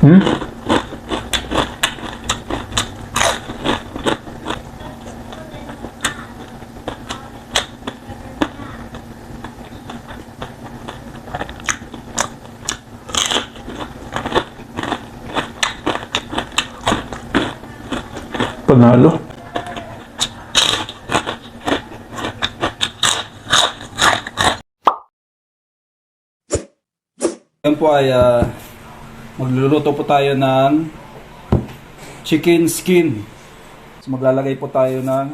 Hmm? Panalo. Ngayon po ay magluluto po tayo ng chicken skin. So maglalagay po tayo ng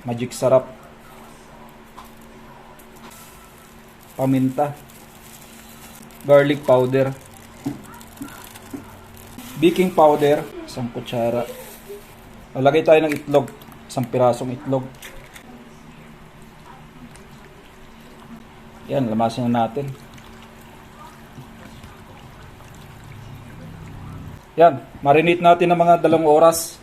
magic sarap, paminta, garlic powder, baking powder, 1 kutsara. Lalagay tayo ng itlog, 1 pirasong itlog. Yan, lamasin na natin. Yan, marinate natin ng mga 2 oras.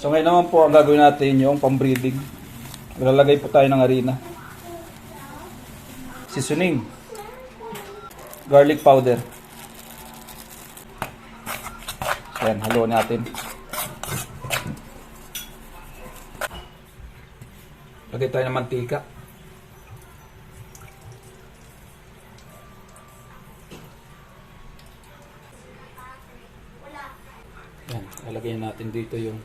So ngayon naman po ang gagawin natin yung pambreeding. Lalagay po tayo ng harina. Seasoning. Garlic powder. Yan, haluan natin. Lagay tayo ng mantika. Yan, lalagyan natin dito yung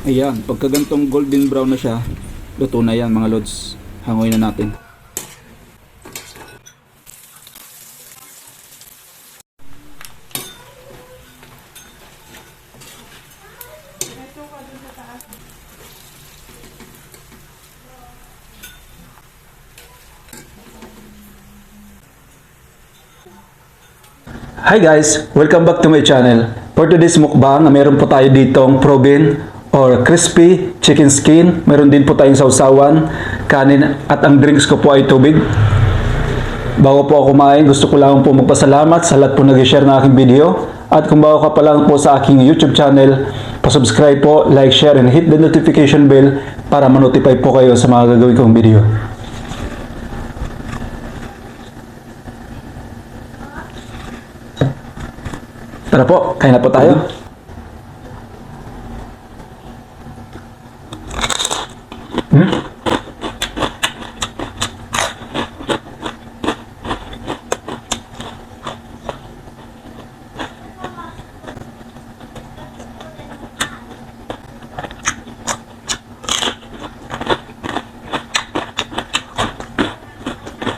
ayan, pagka gantong golden brown na siya, luto na yan mga lods. Hangoy na natin. Hi guys! Welcome back to my channel. For today's mukbang, meron po tayo ditong proben or crispy chicken skin. Meron din po tayong sausawan, kanin, at ang drinks ko po ay tubig. Bago po ako kumain, gusto ko lang po magpasalamat sa lahat po nag-share ng aking video. At kung bago ka pa lang po sa aking YouTube channel, pa-subscribe po, like, share, and hit the notification bell para ma-notify po kayo sa mga gagawin kong video. Tara po, kain na po tayo.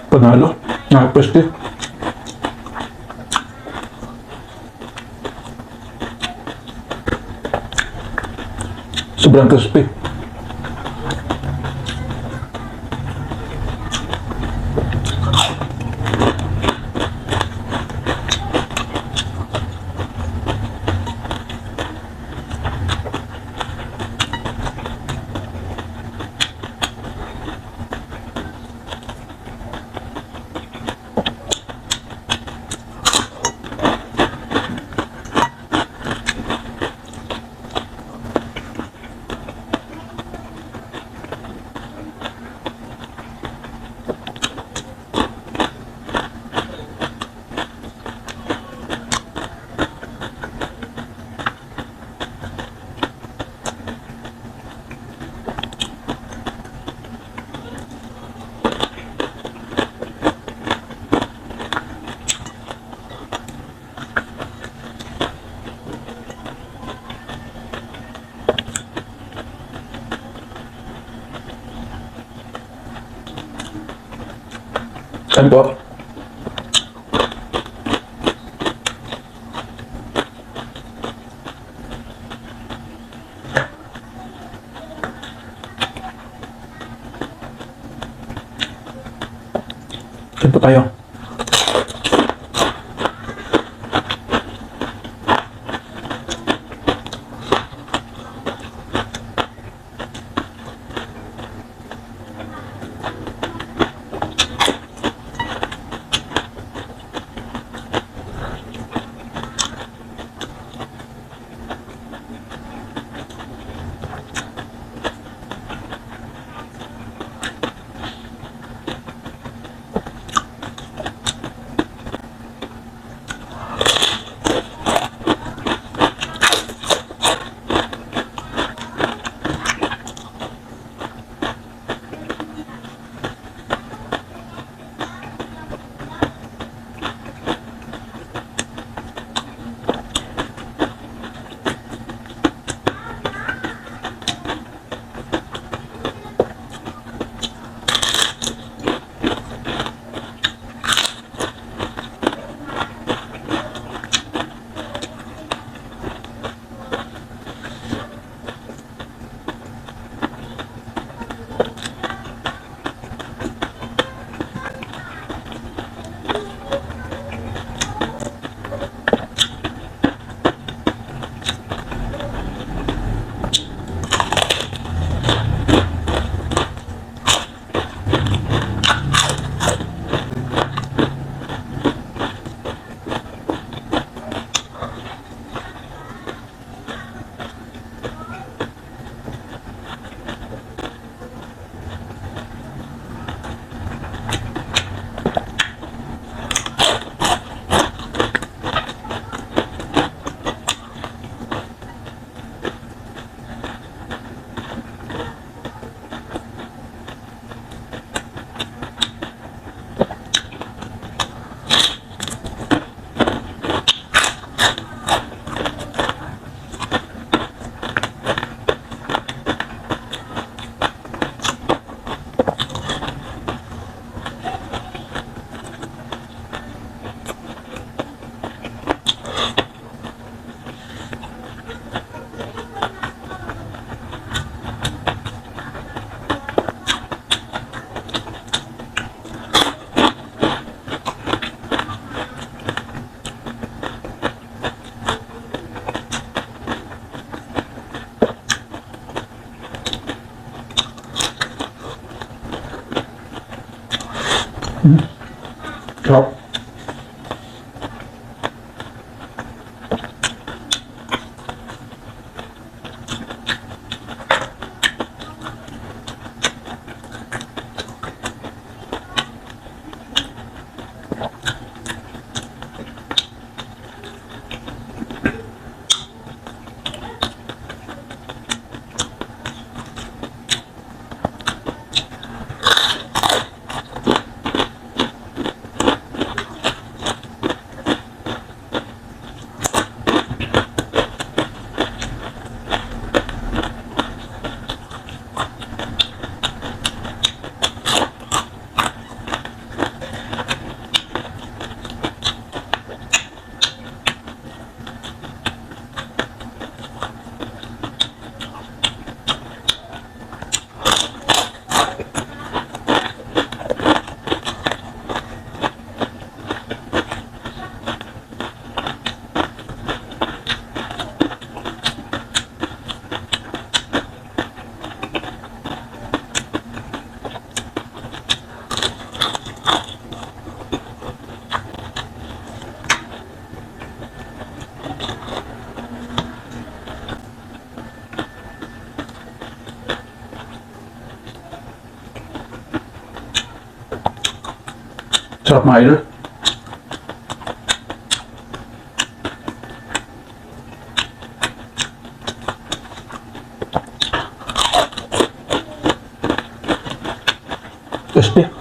Panalo, nakapweste. Sobrang crispy. Kain po. Kain po tayo. Sarap. Sarap mga idol. Crispy.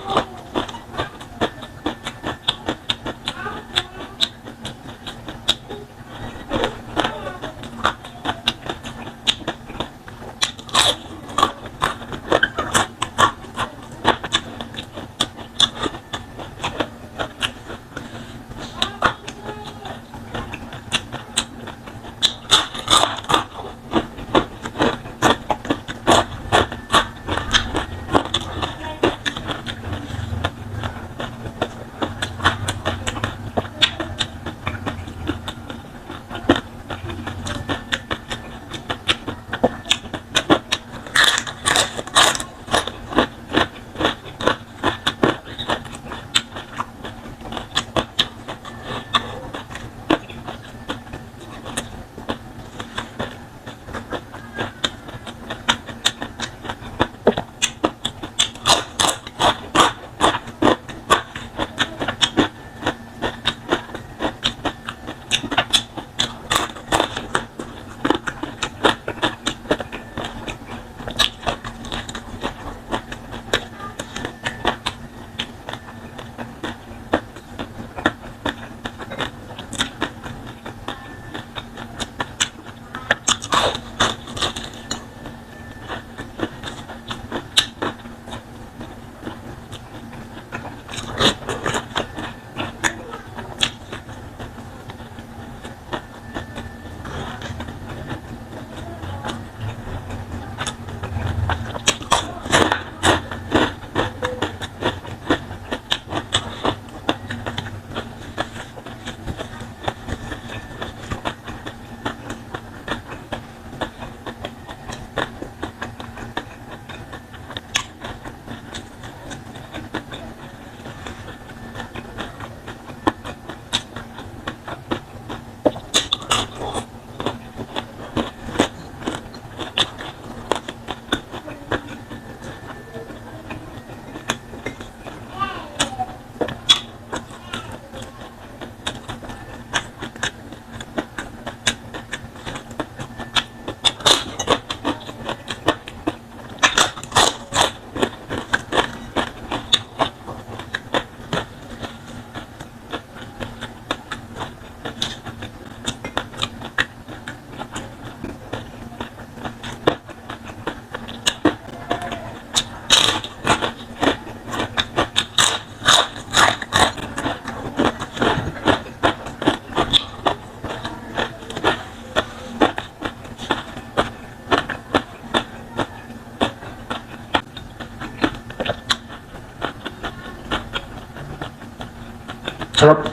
Sarap.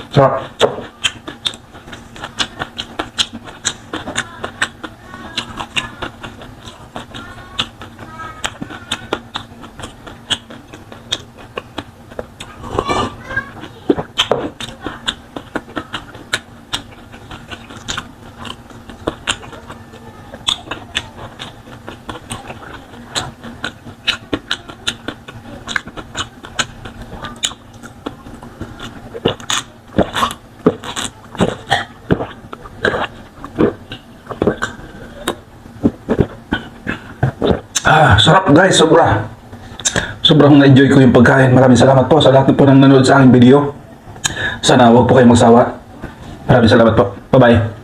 Sarap. Sarap guys, sobra. Sobrang na-enjoy ko yung pagkain. Maraming salamat po sa lahat po nang nanood sa aking video. Sana huwag po kayong magsawa. Maraming salamat po. Bye-bye.